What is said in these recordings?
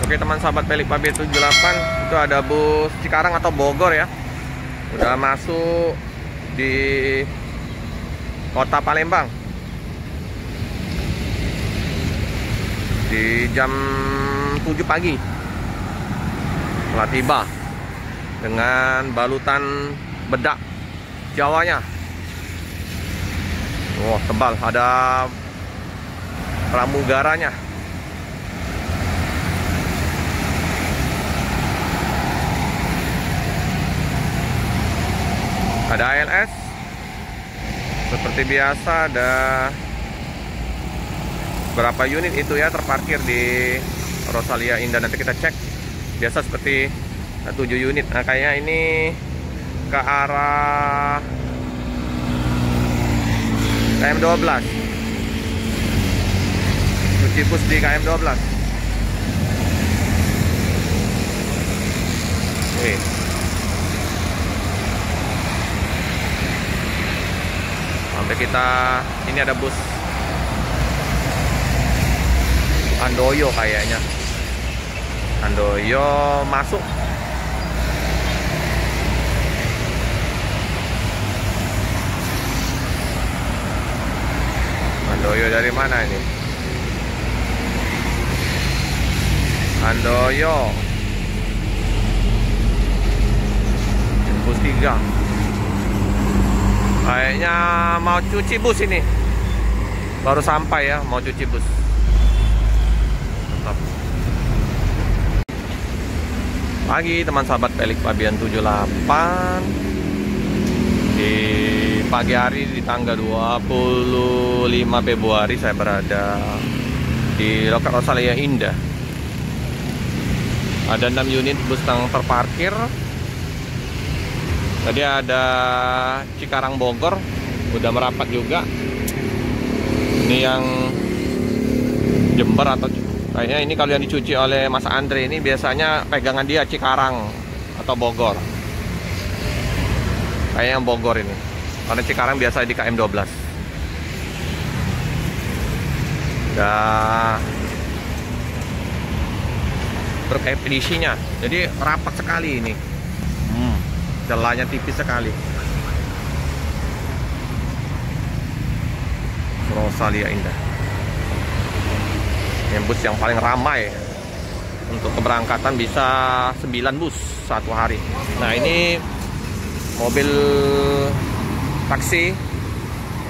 Oke teman sahabat Pelik Babe 78, itu ada bus Cikarang atau Bogor ya. Udah masuk di kota Palembang di jam 7 pagi. Telah tiba dengan balutan bedak Jawanya. Wah, tebal, ada pramugaranya. Ada ALS. Seperti biasa ada berapa unit itu ya terparkir di Rosalia Indah. Nanti kita cek. Biasa seperti 7 unit. Nah, kayaknya ini ke arah KM12. Cuci bus di KM12. Oke. Sampai kita, ini ada bus Handoyo kayaknya. Handoyo masuk. Handoyo dari mana ini? Handoyo bus 3. Kayaknya mau cuci bus ini. Baru sampai ya, mau cuci bus. Mantap. Pagi teman sahabat Pelik Pabian 78. Di pagi hari di tanggal 25 Februari saya berada di loket Rosalia Indah. Ada 6 unit bus yang terparkir. Tadi ada Cikarang Bogor, udah merapat juga. Ini yang Jember atau kayaknya ini kalau yang dicuci oleh Mas Andre ini biasanya pegangan dia Cikarang atau Bogor. Kayaknya yang Bogor ini. Karena Cikarang biasa di KM12. Udah berkepedisinya. Jadi rapat sekali ini. Celahnya tipis sekali. Rosalia Indah. Yang bus yang paling ramai. Untuk keberangkatan bisa 9 bus satu hari. Nah, ini mobil taksi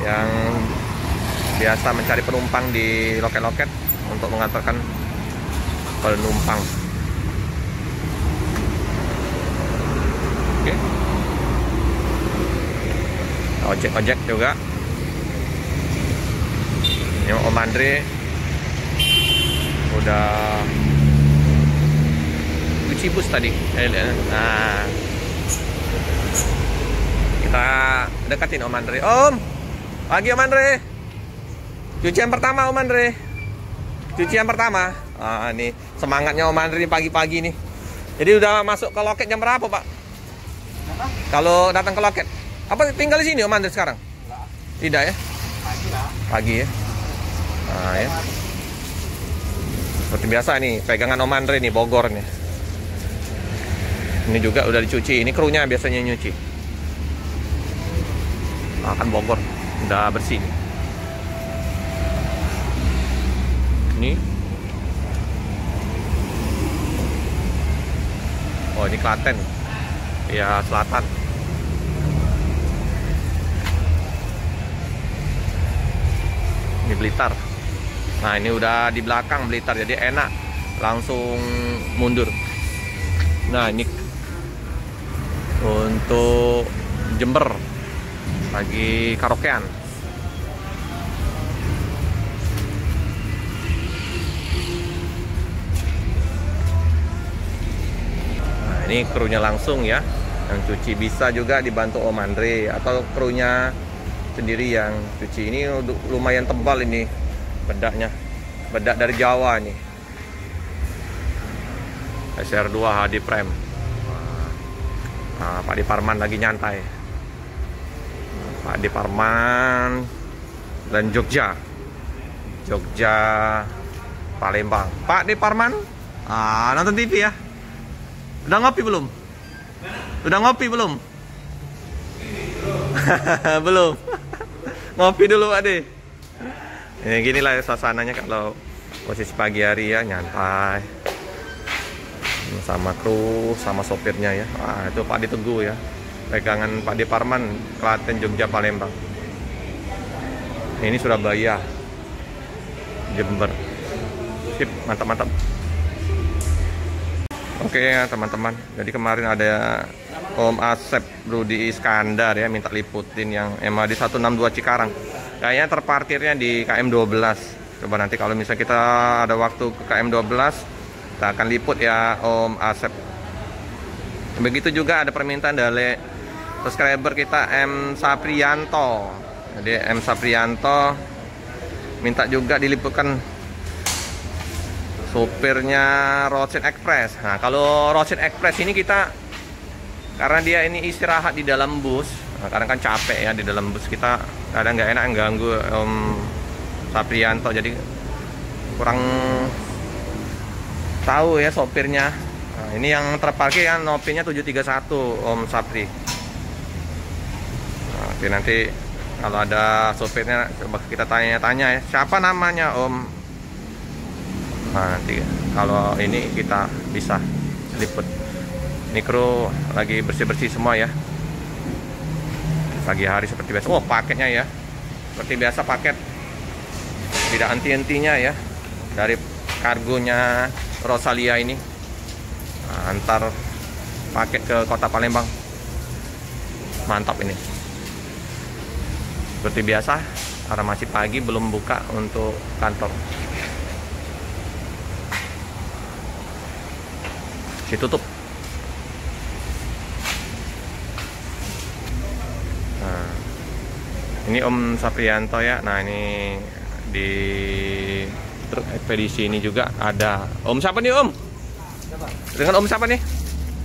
yang biasa mencari penumpang di loket-loket untuk mengantarkan penumpang. Oke. Ojek juga. Ini Om Andre udah cuci bus tadi. Nah, kita deketin Om Andre. Om, pagi Om Andre. Cucian pertama Om Andre. Cucian pertama. Ini semangatnya Om Andre pagi-pagi nih. Jadi udah masuk ke loket jam berapa Pak? Kalau datang ke loket, apa tinggal di sini Om Andre sekarang? Tidak ya? Pagi lah. Pagi ya. Nah ya. Seperti biasa nih, pegangan Om Andre nih, Bogor nih. Ini juga udah dicuci. Ini krunya biasanya nyuci. Nah, kan Bogor udah bersih. Ini. Oh, ini Klaten. Ya, selatan. Ini Blitar. Nah, ini udah di belakang Blitar, jadi enak langsung mundur. Nah, ini untuk Jember lagi karaokean. Nah, ini krunya langsung ya. Yang cuci bisa juga dibantu Om Andre atau krunya sendiri yang cuci. Ini lumayan tebal ini bedaknya. Bedak dari Jawa nih. SR2 HD Prime. Nah, Pak Diparman lagi nyantai. Pak Diparman dan Jogja Palembang. Pak Diparman, Ah, nonton TV ya? Udah ngopi belum? Udah ngopi belum? Belum. Ngopi dulu, Ade. Ya, gini lah suasananya kalau posisi pagi hari ya, nyantai. Sama kru, sama sopirnya ya. Ah, itu Pak Diteguh ya. Pegangan Pak Deparman, Klaten, Jogja, Palembang. Ini Surabaya, Jember. Sip, mantap-mantap. Oke ya teman-teman, jadi kemarin ada Om Asep Rudi Iskandar ya minta liputin yang MHD 162 Cikarang. Kayaknya terparkirnya di KM 12. Coba nanti kalau misalnya kita ada waktu ke KM 12, kita akan liput ya Om Asep. Begitu juga ada permintaan dari subscriber kita M Saprianto. Jadi M Saprianto minta juga diliputkan sopirnya Rosin Express. Nah, kalau Rosin Express ini kita karena dia ini istirahat di dalam bus. Nah, kadang kan capek ya di dalam bus, kita kadang nggak enak ganggu Om Saprianto, jadi kurang tahu ya sopirnya. Nah, ini yang terparkir kan nopinya 731 Om Sapri. Nah, oke, nanti kalau ada sopirnya coba kita tanya-tanya ya, siapa namanya Om. Nah, nanti kalau ini kita bisa liput. Ini kru lagi bersih-bersih semua ya. Pagi hari seperti biasa. Oh, paketnya ya. Seperti biasa paket. Tidak henti-hentinya ya. Dari kargonya Rosalia ini. Nah, antar paket ke kota Palembang. Mantap ini. Seperti biasa, karena masih pagi belum buka untuk kantor. Ditutup. Nah, ini Om Saprianto ya. Nah, ini di truk ekspedisi ini juga ada Om siapa nih Om? Siapa? Dengan Om siapa nih?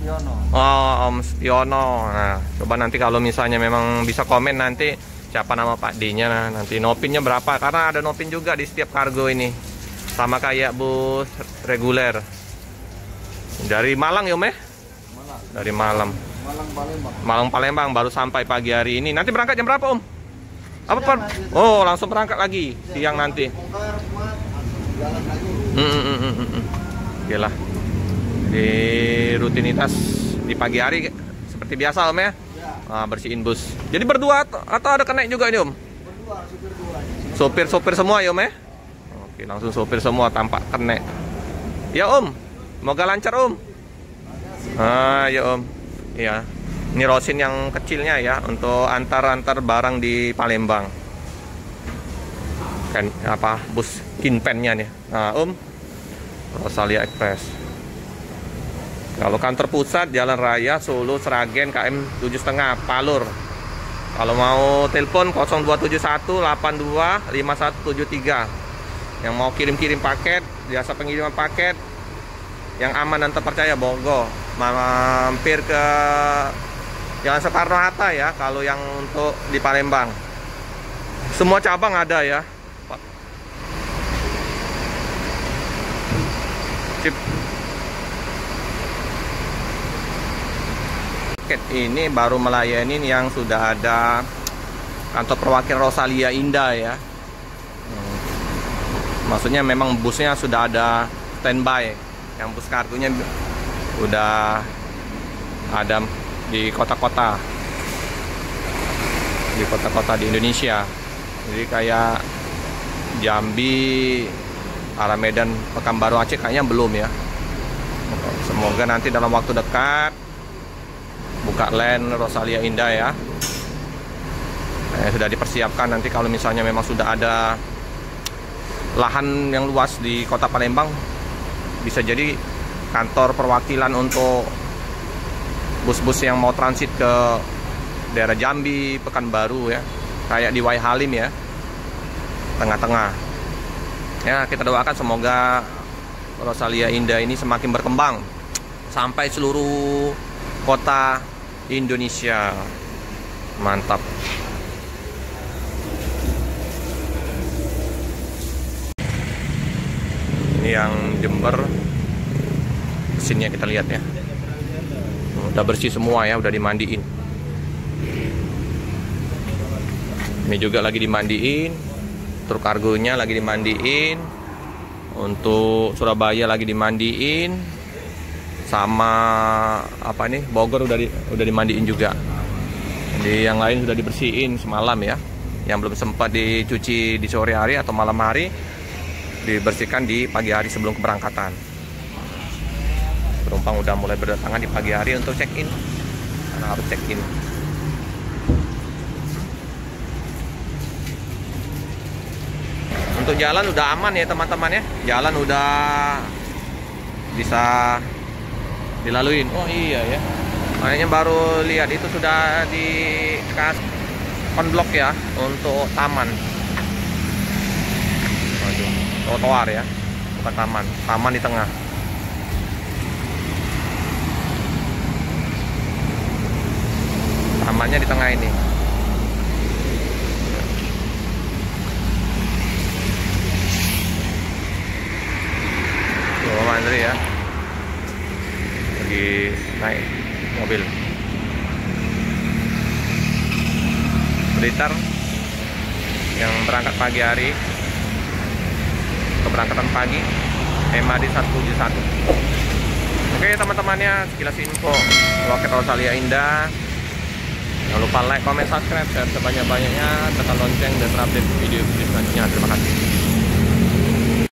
Yono. Oh, Om Yono. Nah, coba nanti kalau misalnya memang bisa komen nanti siapa nama Pak D-nya. Nah, nanti nopinnya berapa? Karena ada nopin juga di setiap kargo ini. Sama kayak bus reguler. Dari Malang ya Om ya? Malang. Dari Malang. Malang Palembang. Malang Palembang baru sampai pagi hari ini. Nanti berangkat jam berapa Om? Apa Pak? Oh, langsung berangkat lagi siang nanti. Jalan lagi. Oke lah. Di rutinitas di pagi hari seperti biasa Om ya? Nah, bersihin bus. Jadi berdua atau ada kenaik juga ini Om? Berdua, supir dua. Sopir-sopir semua ya Om ya? Oke, langsung sopir semua tampak kenaik. Ya Om. Semoga lancar Om. Ah ya Om. Iya. Ini Rosin yang kecilnya ya untuk antar barang di Palembang. Kan apa bus kinpennya nih. Nah Om, Rosalia Express. Kalau kantor pusat Jalan Raya Solo Sragen KM 7,5 Palur. Kalau mau telepon 0271 82 5173. Yang mau kirim-kirim paket, jasa pengiriman paket yang aman dan terpercaya, Bogo mampir ke Jalan Soekarno-Hatta ya. Kalau yang untuk di Palembang semua cabang ada ya Pak. Sip. Paket ini baru melayani yang sudah ada kantor perwakilan Rosalia Indah ya. Maksudnya memang busnya sudah ada standby. Yang bus kargonya udah ada di kota-kota di Indonesia. Jadi kayak Jambi, arah Medan, Pekanbaru, Aceh kayaknya belum ya. Semoga nanti dalam waktu dekat buka land Rosalia Indah ya. Sudah dipersiapkan nanti kalau misalnya memang sudah ada lahan yang luas di kota Palembang, bisa jadi kantor perwakilan untuk bus-bus yang mau transit ke daerah Jambi, Pekanbaru ya, kayak di Wai Halim ya, tengah-tengah ya. Kita doakan semoga Rosalia Indah ini semakin berkembang sampai seluruh kota Indonesia. Mantap. Ini yang Jember mesinnya kita lihat ya. Udah bersih semua ya, udah dimandiin. Ini juga lagi dimandiin. Truk kargonya lagi dimandiin. Untuk Surabaya lagi dimandiin. Sama apa nih, Bogor udah dimandiin juga. Jadi yang lain sudah dibersihin semalam ya. Yang belum sempat dicuci di sore hari atau malam hari, dibersihkan di pagi hari sebelum keberangkatan. Penumpang udah mulai berdatangan di pagi hari untuk check-in, karena harus check-in. Untuk jalan udah aman ya teman-teman ya. Jalan udah bisa dilaluin. Oh iya ya. Makanya baru lihat itu sudah dikasih konblok ya untuk taman. Waduh, trotoar ya, bukan taman. Taman di tengah. Tamannya di tengah ini. Tuh, Mandri ya. Lagi naik mobil. Blitar yang berangkat pagi hari, keberangkatan pagi, MAD 171. Oke teman-temannya, sekilas info Loket Rosalia Indah. Jangan lupa like, comment, subscribe, share sebanyak-banyaknya, tekan lonceng dan update video selanjutnya. Terima kasih.